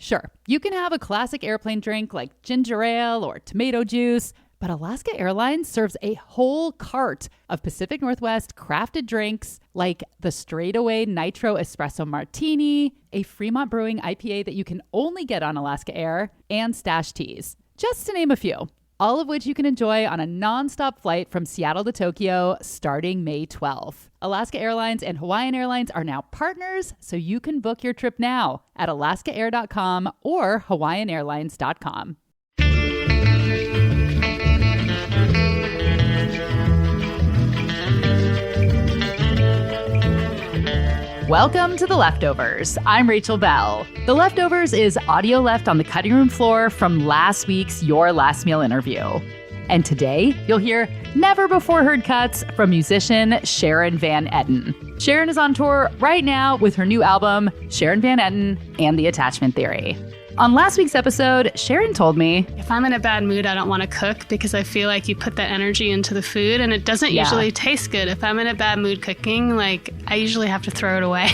Sure, you can have a classic airplane drink like ginger ale or tomato juice, but Alaska Airlines serves a whole cart of Pacific Northwest crafted drinks like the Straightaway Nitro Espresso Martini, a Fremont Brewing IPA that you can only get on Alaska Air, and Stash Teas, just to name a few. All of which you can enjoy on a nonstop flight from Seattle to Tokyo starting May 12th. Alaska Airlines and Hawaiian Airlines are now partners, so you can book your trip now at alaskaair.com or hawaiianairlines.com. Welcome to The Leftovers. I'm Rachel Belle. The Leftovers is audio left on the cutting room floor from last week's Your Last Meal interview. And today, you'll hear never-before-heard cuts from musician Sharon Van Etten. Sharon is on tour right now with her new album, Sharon Van Etten and the Attachment Theory. On last week's episode, Sharon told me, if I'm in a bad mood, I don't want to cook because I feel like you put that energy into the food and it doesn't usually taste good. If I'm in a bad mood cooking, I usually have to throw it away.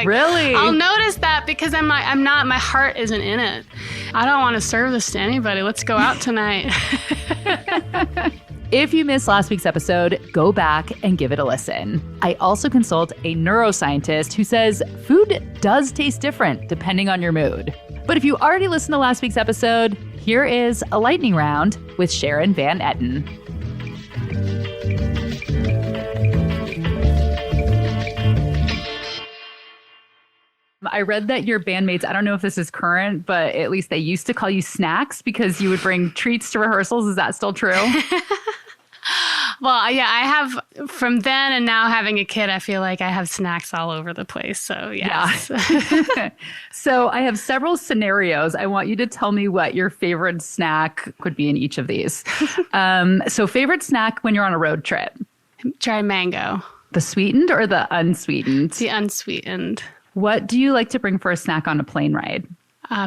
Really? I'll notice that because my heart isn't in it. I don't want to serve this to anybody. Let's go out tonight. If you missed last week's episode, go back and give it a listen. I also consult a neuroscientist who says food does taste different depending on your mood. But if you already listened to last week's episode, here is a lightning round with Sharon Van Etten. I read that your bandmates, I don't know if this is current, but at least they used to call you Snacks because you would bring treats to rehearsals. Is that still true? Well, yeah, I have, from then and now having a kid, I feel like I have snacks all over the place. So, yes. Yeah. So I have several scenarios. I want you to tell me what your favorite snack could be in each of these. So favorite snack when you're on a road trip? Dry mango. The sweetened or the unsweetened? The unsweetened. What do you like to bring for a snack on a plane ride?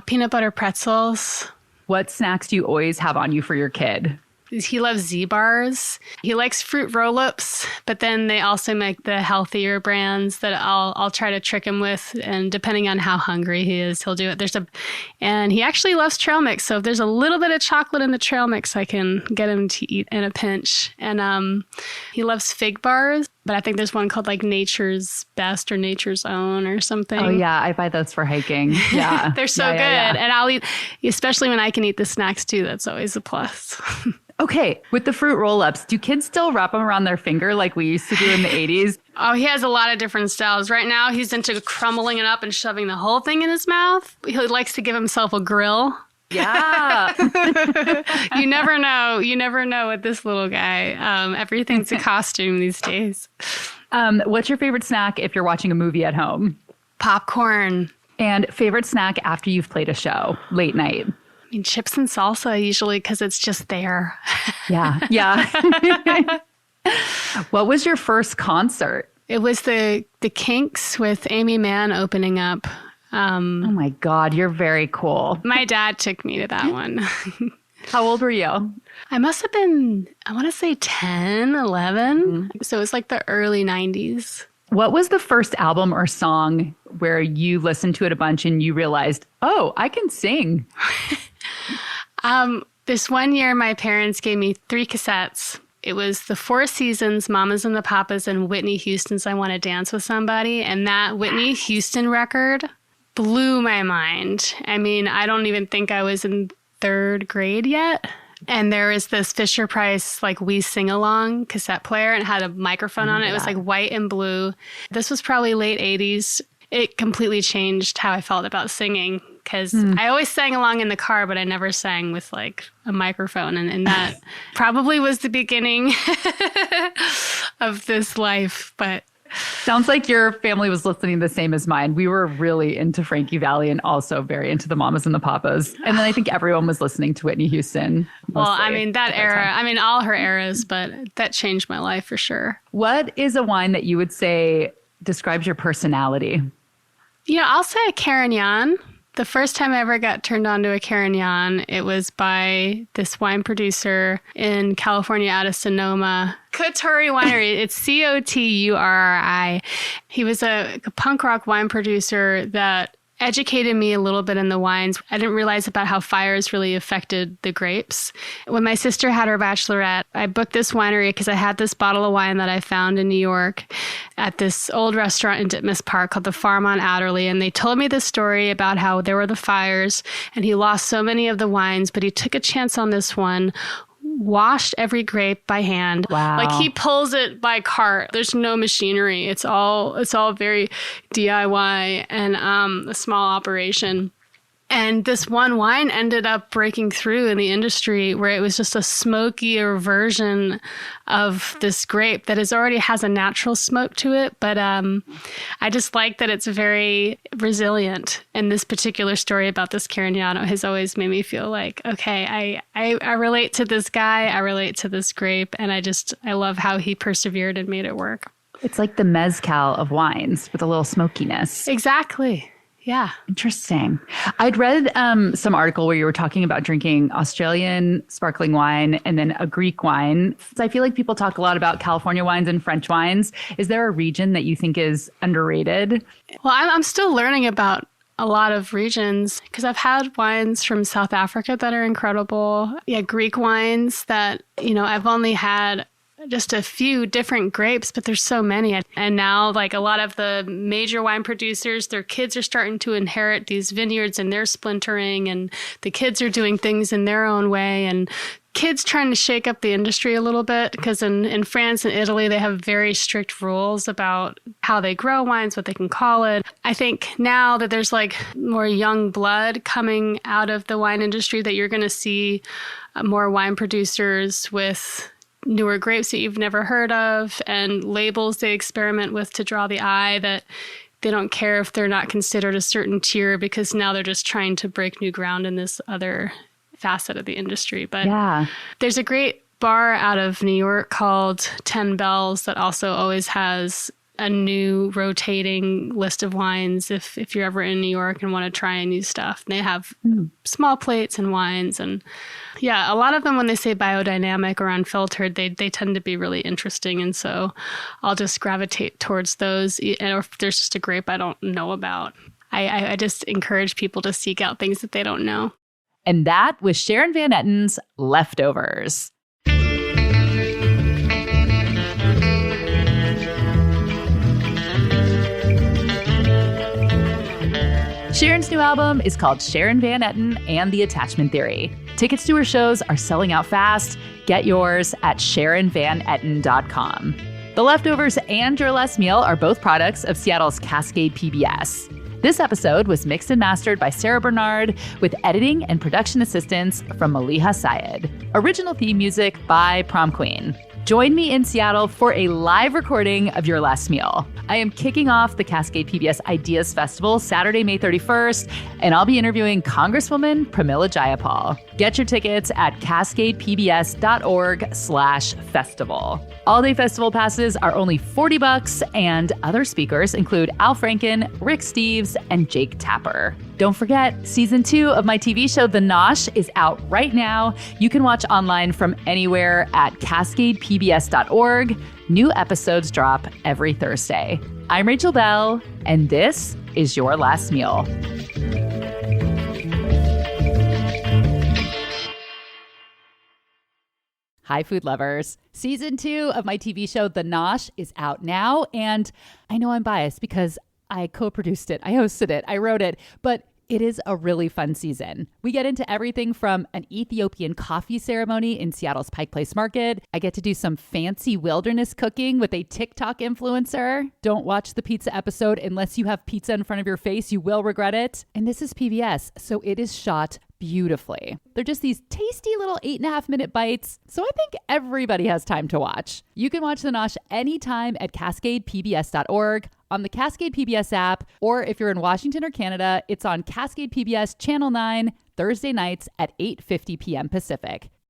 Peanut butter pretzels. What snacks do you always have on you for your kid? He loves Z-bars. He likes fruit roll-ups, but then they also make the healthier brands that I'll try to trick him with. And depending on how hungry he is, he'll do it. And he actually loves trail mix. So if there's a little bit of chocolate in the trail mix, I can get him to eat in a pinch. And he loves fig bars, but I think there's one called Nature's Best or Nature's Own or something. Oh yeah, I buy those for hiking. Yeah, they're so good. And I'll eat, especially when I can eat the snacks too. That's always a plus. Okay, with the fruit roll-ups, do kids still wrap them around their finger like we used to do in the 80s? Oh, he has a lot of different styles. Right now, he's into crumbling it up and shoving the whole thing in his mouth. He likes to give himself a grill. Yeah. You never know. You never know with this little guy. Everything's a costume these days. What's your favorite snack if you're watching a movie at home? Popcorn. And favorite snack after you've played a show, late night? I mean, chips and salsa usually because it's just there. Yeah. What was your first concert? It was the Kinks with Amy Mann opening up. Oh my God, you're very cool. My dad took me to that one. How old were you? I must have been, I want to say 10, 11. Mm-hmm. So it was like the early 90s. What was the first album or song where you listened to it a bunch and you realized, oh, I can sing? This one year, my parents gave me 3 cassettes. It was the Four Seasons, Mamas and the Papas, and Whitney Houston's I Want to Dance with Somebody. And that Whitney Houston record blew my mind. I mean, I don't even think I was in 3rd grade yet. And there was this Fisher-Price, We Sing Along cassette player, and it had a microphone on it. It was white and blue. This was probably late 80s. It completely changed how I felt about singing because I always sang along in the car, but I never sang with a microphone. And that probably was the beginning of this life. But sounds like your family was listening the same as mine. We were really into Frankie Valli and also very into the Mamas and the Papas. And then I think everyone was listening to Whitney Houston. Well, I mean, that era, all her eras, but that changed my life for sure. What is a wine that you would say describes your personality? I'll say a Carignan. The first time I ever got turned on to a Carignan, it was by this wine producer in California out of Sonoma. Coturi Winery. It's Coturi. He was a punk rock wine producer that educated me a little bit in the wines. I didn't realize about how fires really affected the grapes. When my sister had her bachelorette, I booked this winery because I had this bottle of wine that I found in New York at this old restaurant in Ditmas Park called the Farm on Adderley. And they told me this story about how there were the fires and he lost so many of the wines, but he took a chance on this one, washed every grape by hand. Wow. Like he pulls it by cart. There's no machinery. It's all very DIY and a small operation. And this one wine ended up breaking through in the industry where it was just a smokier version of this grape that already has a natural smoke to it. But I just like that it's very resilient. And this particular story about this Carignano has always made me feel like, okay, I relate to this guy. I relate to this grape. And I love how he persevered and made it work. It's like the mezcal of wines with a little smokiness. Exactly. Yeah. Interesting. I'd read some article where you were talking about drinking Australian sparkling wine and then a Greek wine. So I feel like people talk a lot about California wines and French wines. Is there a region that you think is underrated? Well, I'm still learning about a lot of regions because I've had wines from South Africa that are incredible. Yeah, Greek wines that, I've only had just a few different grapes, but there's so many. And now, like a lot of the major wine producers, their kids are starting to inherit these vineyards and they're splintering and the kids are doing things in their own way. And kids trying to shake up the industry a little bit because in France and Italy, they have very strict rules about how they grow wines, what they can call it. I think now that there's like more young blood coming out of the wine industry, that you're going to see more wine producers with newer grapes that you've never heard of and labels they experiment with to draw the eye, that they don't care if they're not considered a certain tier because now they're just trying to break new ground in this other facet of the industry. But yeah, there's a great bar out of New York called 10 Bells that also always has a new rotating list of wines if you're ever in New York and want to try new stuff. They have small plates and wines. And yeah, a lot of them, when they say biodynamic or unfiltered, they tend to be really interesting. And so I'll just gravitate towards those. And if there's just a grape I don't know about, I just encourage people to seek out things that they don't know. And that was Sharon Van Etten's Leftovers. Sharon's new album is called Sharon Van Etten and the Attachment Theory. Tickets to her shows are selling out fast. Get yours at SharonVanEtten.com. The Leftovers and Your Last Meal are both products of Seattle's Cascade PBS. This episode was mixed and mastered by Sarah Bernard with editing and production assistance from Maliha Syed. Original theme music by Prom Queen. Join me in Seattle for a live recording of Your Last Meal. I am kicking off the Cascade PBS Ideas Festival Saturday, May 31st, and I'll be interviewing Congresswoman Pramila Jayapal. Get your tickets at cascadepbs.org/festival. All-day festival passes are only $40, and other speakers include Al Franken, Rick Steves, and Jake Tapper. Don't forget, season 2 of my TV show, The Nosh, is out right now. You can watch online from anywhere at cascadepbs.org. New episodes drop every Thursday. I'm Rachel Belle, and this is Your Last Meal. Hi, food lovers. Season 2 of my TV show, The Nosh, is out now. And I know I'm biased because I co-produced it, I hosted it, I wrote it, but it is a really fun season. We get into everything from an Ethiopian coffee ceremony in Seattle's Pike Place Market. I get to do some fancy wilderness cooking with a TikTok influencer. Don't watch the pizza episode unless you have pizza in front of your face. You will regret it. And this is PBS, so it is shot beautifully. They're just these tasty little 8.5-minute bites, so I think everybody has time to watch. You can watch The Nosh anytime at cascadepbs.org, on the Cascade PBS app, or if you're in Washington or Canada, it's on Cascade PBS Channel 9, Thursday nights at 8:50 p.m. Pacific.